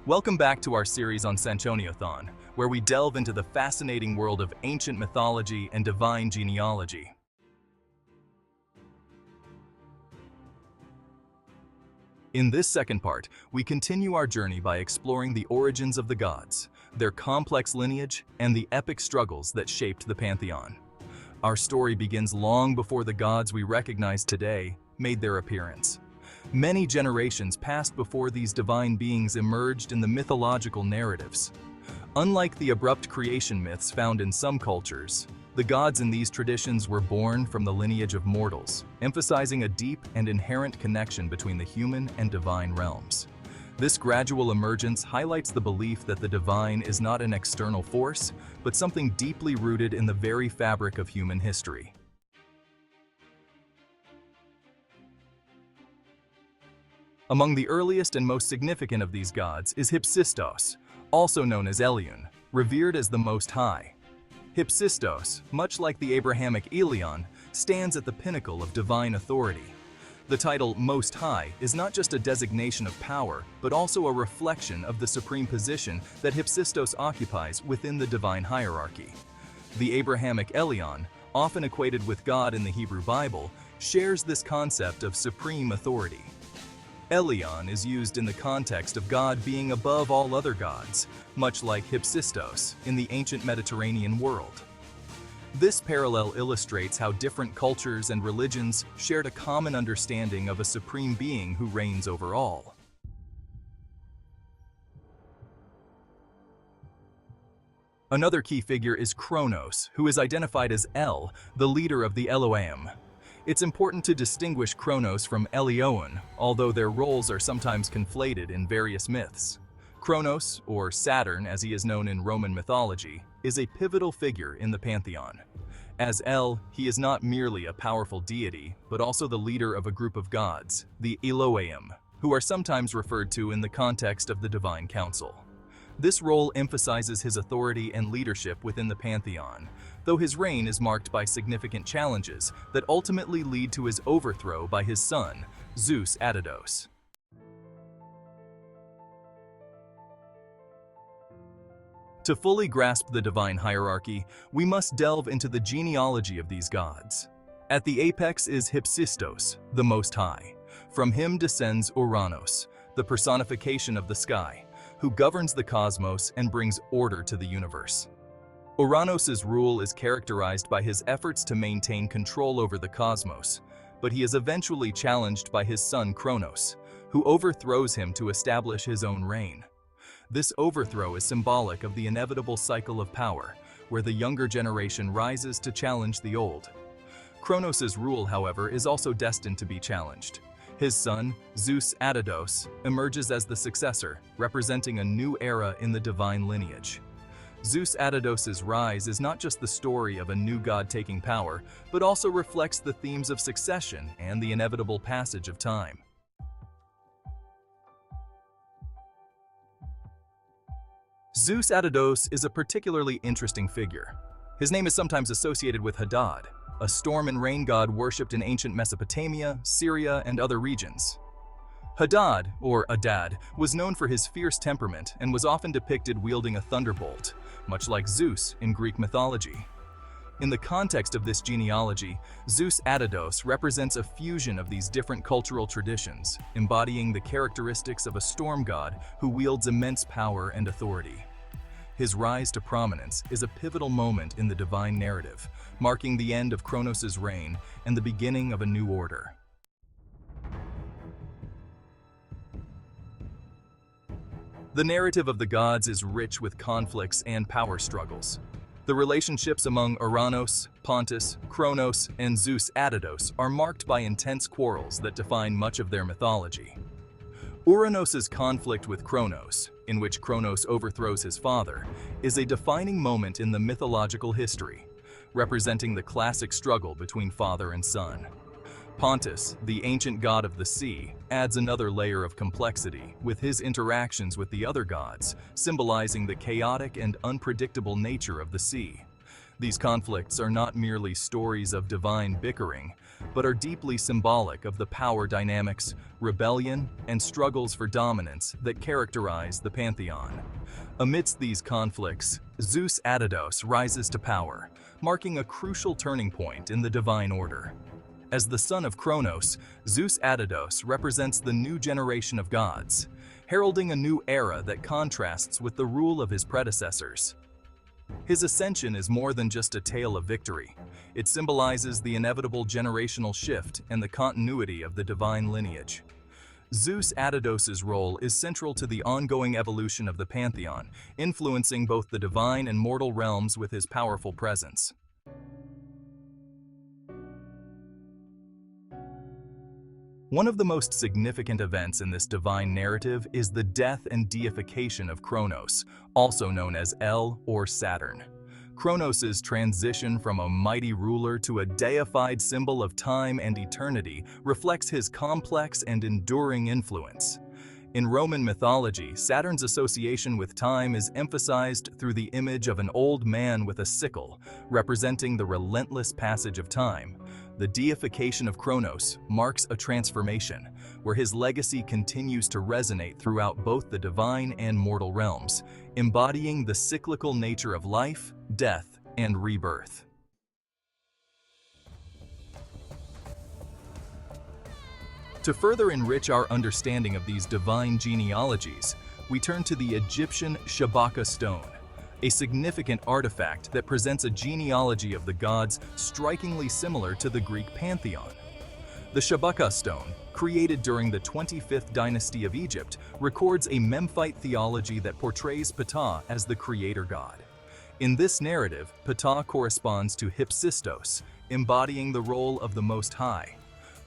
Welcome back to our series on Sanchoniathon, where we delve into the fascinating world of ancient mythology and divine genealogy. In this second part, we continue our journey by exploring the origins of the gods, their complex lineage, and the epic struggles that shaped the pantheon. Our story begins long before the gods we recognize today made their appearance. Many generations passed before these divine beings emerged in the mythological narratives. Unlike the abrupt creation myths found in some cultures, the gods in these traditions were born from the lineage of mortals, emphasizing a deep and inherent connection between the human and divine realms. This gradual emergence highlights the belief that the divine is not an external force, but something deeply rooted in the very fabric of human history. Among the earliest and most significant of these gods is Hypsistos, also known as Elyon, revered as the Most High. Hypsistos, much like the Abrahamic Elyon, stands at the pinnacle of divine authority. The title Most High is not just a designation of power, but also a reflection of the supreme position that Hypsistos occupies within the divine hierarchy. The Abrahamic Elyon, often equated with God in the Hebrew Bible, shares this concept of supreme authority. Elyon is used in the context of God being above all other gods, much like Hypsistos in the ancient Mediterranean world. This parallel illustrates how different cultures and religions shared a common understanding of a supreme being who reigns over all. Another key figure is Cronos, who is identified as El, the leader of the Elohim. It's important to distinguish Cronos from Elyon, although their roles are sometimes conflated in various myths. Cronos, or Saturn as he is known in Roman mythology, is a pivotal figure in the pantheon. As El, he is not merely a powerful deity, but also the leader of a group of gods, the Elohim, who are sometimes referred to in the context of the divine council. This role emphasizes his authority and leadership within the pantheon, though his reign is marked by significant challenges that ultimately lead to his overthrow by his son, Zeus Adados. To fully grasp the divine hierarchy, we must delve into the genealogy of these gods. At the apex is Hypsistos, the Most High. From him descends Cronos, the personification of the sky, who governs the cosmos and brings order to the universe. Cronos' rule is characterized by his efforts to maintain control over the cosmos, but he is eventually challenged by his son Cronos, who overthrows him to establish his own reign. This overthrow is symbolic of the inevitable cycle of power, where the younger generation rises to challenge the old. Cronos' rule, however, is also destined to be challenged. His son, Zeus Adados, emerges as the successor, representing a new era in the divine lineage. Zeus Adados' rise is not just the story of a new god taking power, but also reflects the themes of succession and the inevitable passage of time. Zeus Adados is a particularly interesting figure. His name is sometimes associated with Hadad, a storm and rain god worshipped in ancient Mesopotamia, Syria, and other regions. Hadad, or Adad, was known for his fierce temperament and was often depicted wielding a thunderbolt, much like Zeus in Greek mythology. In the context of this genealogy, Zeus Adados represents a fusion of these different cultural traditions, embodying the characteristics of a storm god who wields immense power and authority. His rise to prominence is a pivotal moment in the divine narrative, marking the end of Cronos' reign and the beginning of a new order. The narrative of the gods is rich with conflicts and power struggles. The relationships among Cronos, Pontus, Cronos, and Zeus Adados are marked by intense quarrels that define much of their mythology. Cronos' conflict with Cronos, in which Cronos overthrows his father, is a defining moment in the mythological history, representing the classic struggle between father and son. Pontus, the ancient god of the sea, adds another layer of complexity, with his interactions with the other gods, symbolizing the chaotic and unpredictable nature of the sea. These conflicts are not merely stories of divine bickering, but are deeply symbolic of the power dynamics, rebellion, and struggles for dominance that characterize the pantheon. Amidst these conflicts, Zeus Adados rises to power, marking a crucial turning point in the divine order. As the son of Cronos, Zeus Adados represents the new generation of gods, heralding a new era that contrasts with the rule of his predecessors. His ascension is more than just a tale of victory. It symbolizes the inevitable generational shift and the continuity of the divine lineage. Zeus Adados' role is central to the ongoing evolution of the pantheon, influencing both the divine and mortal realms with his powerful presence. One of the most significant events in this divine narrative is the death and deification of Cronos, also known as El or Saturn. Cronos' transition from a mighty ruler to a deified symbol of time and eternity reflects his complex and enduring influence. In Roman mythology, Saturn's association with time is emphasized through the image of an old man with a sickle, representing the relentless passage of time. The deification of Cronos marks a transformation, where his legacy continues to resonate throughout both the divine and mortal realms, embodying the cyclical nature of life, death, and rebirth. To further enrich our understanding of these divine genealogies, we turn to the Egyptian Shabaka stone, a significant artifact that presents a genealogy of the gods strikingly similar to the Greek pantheon. The Shabaka stone, created during the 25th dynasty of Egypt, records a Memphite theology that portrays Ptah as the creator god. In this narrative, Ptah corresponds to Hypsistos, embodying the role of the Most High.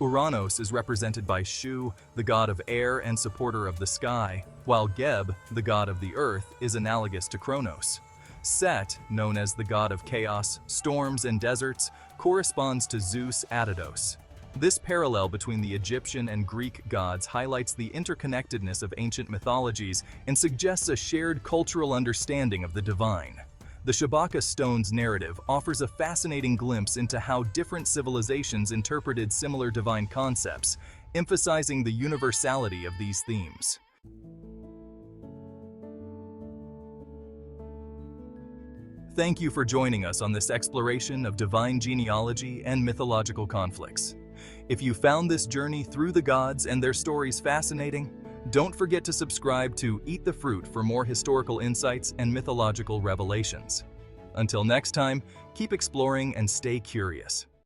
Uranos is represented by Shu, the god of air and supporter of the sky, while Geb, the god of the earth, is analogous to Cronos. Set, known as the god of chaos, storms, and deserts, corresponds to Zeus Adados. This parallel between the Egyptian and Greek gods highlights the interconnectedness of ancient mythologies and suggests a shared cultural understanding of the divine. The Shabaka stone's narrative offers a fascinating glimpse into how different civilizations interpreted similar divine concepts, emphasizing the universality of these themes. Thank you for joining us on this exploration of divine genealogy and mythological conflicts. If you found this journey through the gods and their stories fascinating, don't forget to subscribe to Eat the Fruit for more historical insights and mythological revelations. Until next time, keep exploring and stay curious.